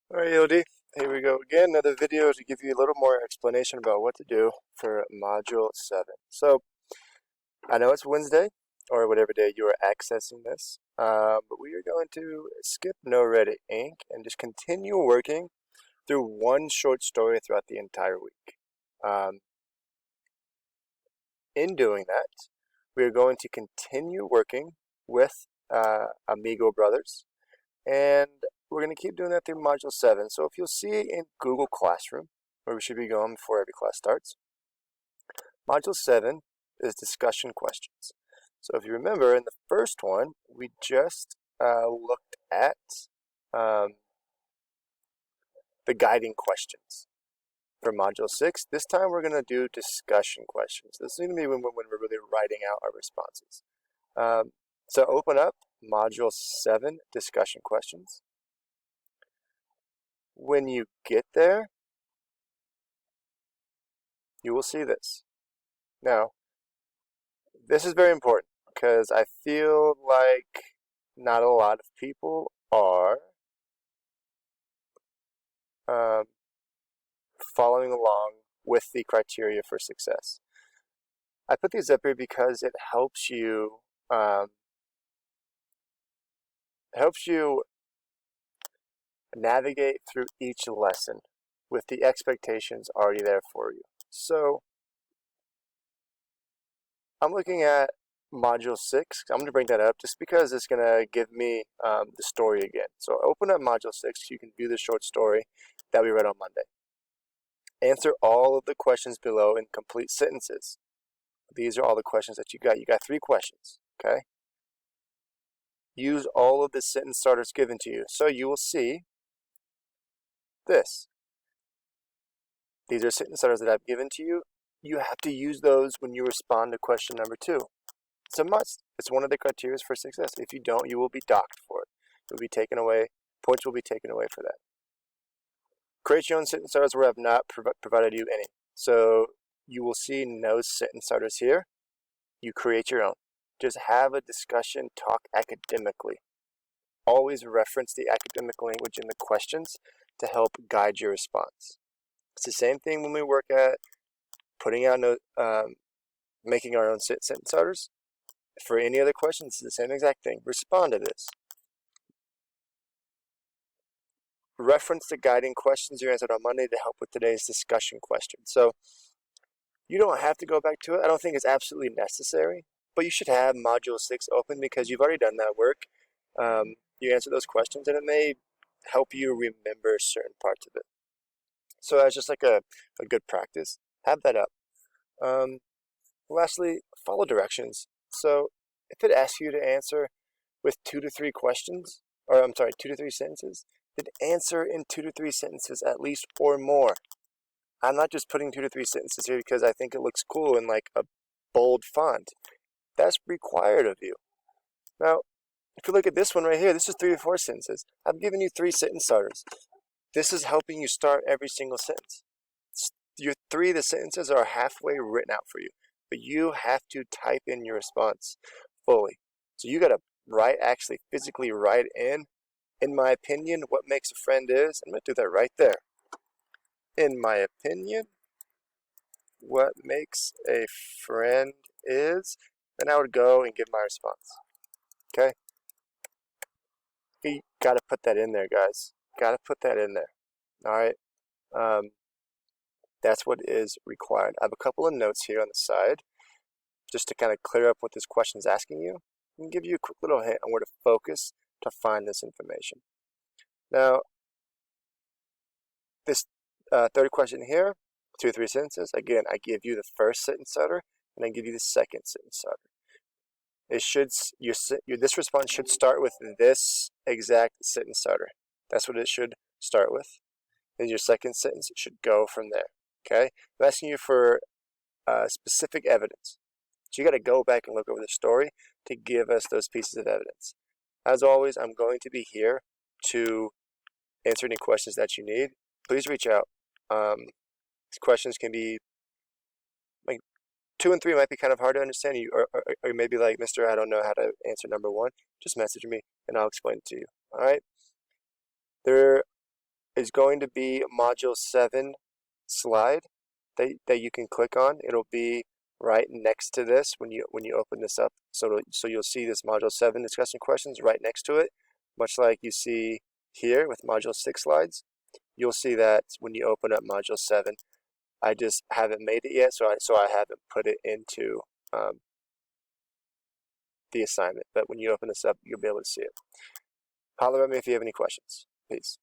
Alright, Yodi, here we go again. Another video to give you a little more explanation about what to do for Module 7. So, I know it's Wednesday, or whatever day you are accessing this, but we are going to skip No Reddit Inc. and just continue working through one short story throughout the entire week. In doing that, we are going to continue working with Amigo Brothers, and we're going to keep doing that through Module 7. So if you'll see in Google Classroom, where we should be going before every class starts, Module 7 is discussion questions. So if you remember, in the first one, we just looked at the guiding questions. For Module 6, this time we're going to do discussion questions. This is going to be when we're really writing out our responses. So open up Module 7, discussion questions. When you get there, you will see this. Now, this is very important because I feel like not a lot of people are following along with the criteria for success. I put these up here because it helps you navigate through each lesson with the expectations already there for you. So I'm looking at Module 6. I'm going to bring that up just because it's going to give me the story again. So open up Module 6 so you can view the short story that we read on Monday. Answer all of the questions below in complete sentences. These are all the questions that you got. You got 3 questions, okay? Use all of the sentence starters given to you. So you will see this. These are sentence starters that I've given to you. You have to use those when you respond to question number 2. It's a must. It's one of the criteria for success. If you don't, you will be docked for it. You'll be taken away. Points will be taken away for that. Create your own sentence starters where I have not provided you any. So you will see no sentence starters here. You create your own. Just have a discussion, talk academically. Always reference the academic language in the questions to help guide your response. It's the same thing when we work at putting out making our own sentence starters. For any other questions, it's the same exact thing. Respond to this. Reference the guiding questions you answered on Monday to help with today's discussion question. So you don't have to go back to it. I don't think it's absolutely necessary, but you should have Module 6 open because you've already done that work. You answer those questions and it may help you remember certain parts of it. So that's just like a good practice. Have that up. Lastly, follow directions. So if it asks you to answer with 2 to 3 questions, or I'm sorry, 2 to 3 sentences, then answer in 2 to 3 sentences at least or more. I'm not just putting 2 to 3 sentences here because I think it looks cool in like a bold font. That's required of you. Now, if you look at this one right here, this is 3 to 4 sentences. I've given you 3 sentence starters. This is helping you start every single sentence. Your 3 of the sentences are halfway written out for you, but you have to type in your response fully. So you got to actually physically write in my opinion, what makes a friend is. I'm going to do that right there. In my opinion, what makes a friend is, then I would go and give my response. Okay? You got to put that in there, guys. Got to put that in there. All right? That's what is required. I have a couple of notes here on the side just to kind of clear up what this question is asking you and give you a quick little hint on where to focus to find this information. Now, this third question here, 2 or 3 sentences. Again, I give you the first sentence starter and I give you the second sentence starter. It should this response should start with this exact sentence starter. That's what it should start with. Then your second sentence should go from there. Okay, I'm asking you for specific evidence. So you got to go back and look over the story to give us those pieces of evidence. As always, I'm going to be here to answer any questions that you need. Please reach out. These questions can be like 2 and 3 might be kind of hard to understand. Or maybe like, Mr. I don't know how to answer number 1. Just message me and I'll explain it to you. All right. is going to be Module 7 slide that you can click on. It'll be right next to this when you open this up. So you'll see this Module 7 discussion questions right next to it, much like you see here with Module 6 slides. You'll see that when you open up Module 7. I just haven't made it yet, so I haven't put it into the assignment. But when you open this up, you'll be able to see it. Holler at me if you have any questions. Peace.